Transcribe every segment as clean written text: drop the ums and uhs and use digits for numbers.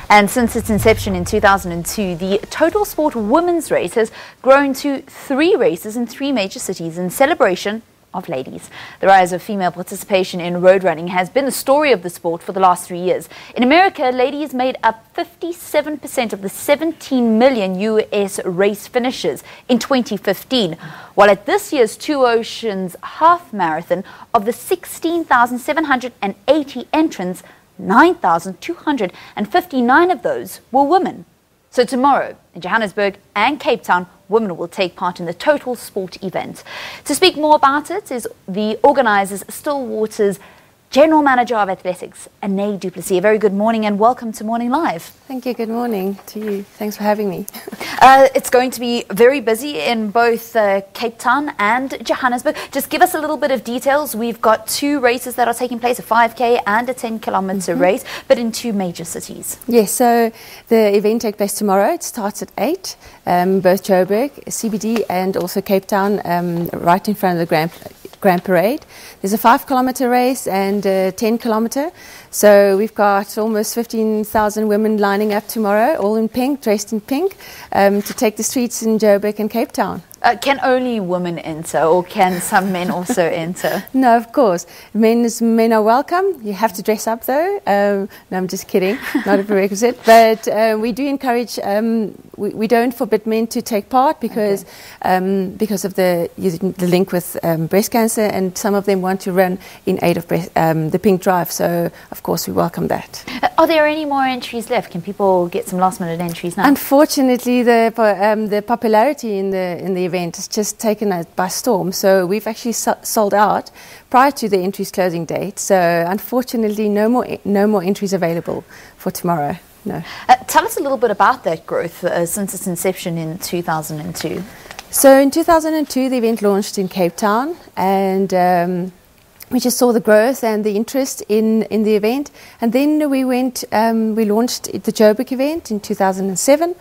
And since its inception in 2002, the Totalsport women's race has grown to 3 races in 3 major cities in celebration of ladies. The rise of female participation in road running has been the story of the sport for the last 3 years. In America, ladies made up 57% of the 17 million US race finishes in 2015, while at this year's Two Oceans Half Marathon, of the 16,780 entrants, 9,259 of those were women. So tomorrow, in Johannesburg and Cape Town, women will take part in the Totalsport event. To speak more about it is the organisers, Stillwaters General Manager of Athletics, Agne du Plessis. A very good morning and welcome to Morning Live. Thank you. Good morning to you. Thanks for having me. It's going to be very busy in both Cape Town and Johannesburg. Just give us a little bit of details. We've got 2 races that are taking place, a 5K and a 10-kilometre race, but in 2 major cities. Yes, so the event takes place tomorrow. It starts at 8, both Joburg, CBD and also Cape Town, right in front of the Grand Parade. There's a 5-kilometre race and a 10-kilometre. So we've got almost 15,000 women lining up tomorrow, all in pink, dressed in pink, to take the streets in Joburg and Cape Town. Can only women enter, or can some men also enter? No, of course. Men are welcome. You have to dress up, though. No, I'm just kidding. Not a prerequisite. But we do encourage. We don't forbid men to take part because of the link with breast cancer, and some of them want to run in aid of the Pink Drive. So, of course, we welcome that. Are there any more entries left? Can people get some last-minute entries now? Unfortunately, the popularity in the event has just taken it by storm. So we've actually sold out prior to the entries closing date. So unfortunately, no more entries available for tomorrow. No. Tell us a little bit about that growth since its inception in 2002. So in 2002, the event launched in Cape Town, and we just saw the growth and the interest in the event. And then we launched the Joburg event in 2007.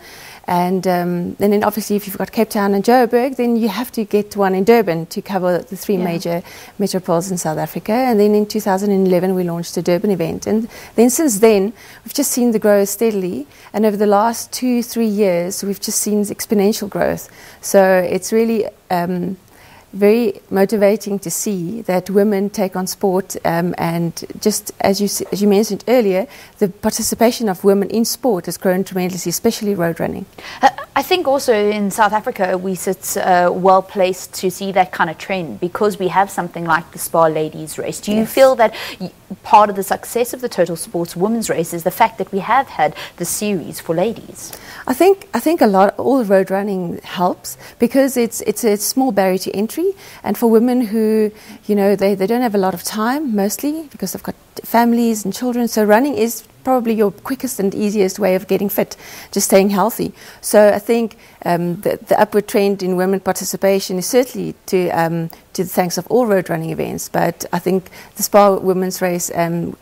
And then obviously if you've got Cape Town and Joburg, then you have to get one in Durban to cover the 3 major metropoles in South Africa. And then in 2011 we launched the Durban event. And then since then we've just seen the growth steadily. And over the last 2-3 years we've just seen exponential growth. So it's really very motivating to see that women take on sport, and just as you mentioned earlier, the participation of women in sport has grown tremendously, especially road running. I think also in South Africa we sit well placed to see that kind of trend because we have something like the Spa Ladies race. Do you feel that part of the success of the Totalsports women's race is the fact that we have had the series for ladies? I think all road running helps because it's a small barrier to entry, and for women who they don't have a lot of time, mostly because they've got families and children, so running is probably your quickest and easiest way of getting fit, just staying healthy. So I think the upward trend in women participation is certainly to the thanks of all road running events, but I think the Spa women's race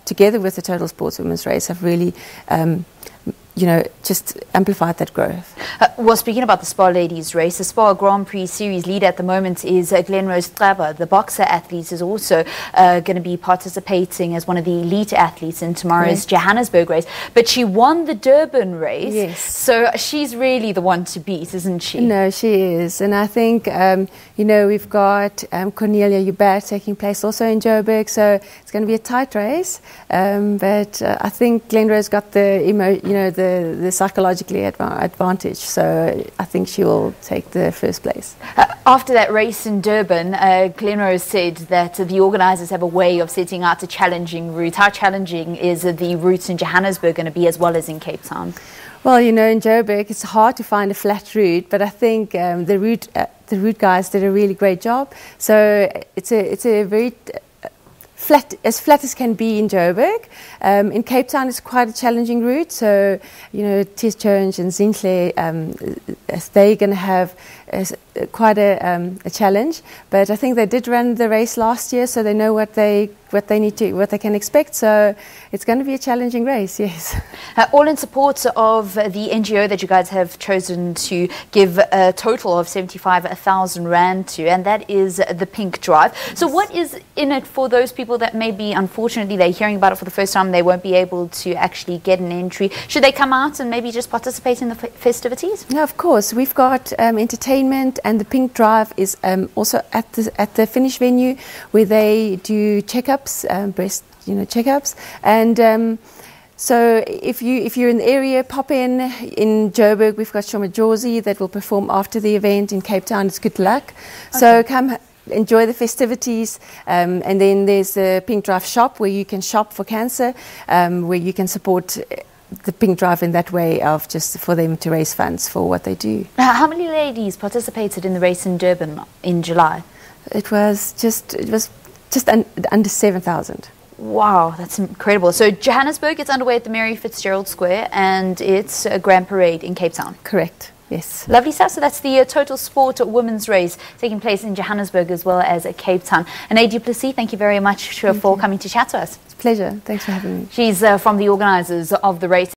together with the Totalsports women's race have really just amplified that growth. Well, speaking about the Spa Ladies race, the Spa Grand Prix Series leader at the moment is Glenrose Straba. The boxer athlete is also going to be participating as one of the elite athletes in tomorrow's Johannesburg race. But she won the Durban race, so she's really the one to beat, isn't she? No, she is. And I think, we've got Cornelia Joubert taking place also in Joburg, so it's going to be a tight race. But I think Glenrose got the psychologically advantage, so I think she will take the first place. After that race in Durban, Glenrose said that the organisers have a way of setting out a challenging route. How challenging is the route in Johannesburg going to be as well as in Cape Town? Well, in Joburg it's hard to find a flat route, but I think the route guys did a really great job. So it's a very flat as can be in Joburg. In Cape Town it's quite a challenging route, so Tess Jones and Zinhle, they're going to have quite a challenge. But I think they did run the race last year, so they know what they can expect. So it's going to be a challenging race, yes. All in support of the NGO that you guys have chosen to give a total of 75,000 Rand to, and that is the Pink Drive. So what is in it for those people that maybe, unfortunately, they're hearing about it for the first time, they won't be able to actually get an entry? Should they come out and maybe just participate in the festivities? No, of course. We've got entertainment, and the Pink Drive is also at the finish venue, where they do checkups, breast checkups, and so if you're in the area, pop in Joburg. We've got Shoma Jorzy that will perform after the event. In Cape Town, it's Good Luck. Okay. So come enjoy the festivities, and then there's the Pink Drive shop where you can shop for cancer, where you can support the Pink Drive in that way of just for them to raise funds for what they do. How many ladies participated in the race in Durban in July? It was just under 7,000. Wow, that's incredible. So Johannesburg is underway at the Mary Fitzgerald Square, and it's a grand parade in Cape Town. Correct. Yes. Lovely stuff. So that's the Totalsport women's race taking place in Johannesburg as well as Cape Town. Agne du Plessis, thank you very much for coming to chat to us. It's a pleasure. Thanks for having me. She's from the organisers of the race.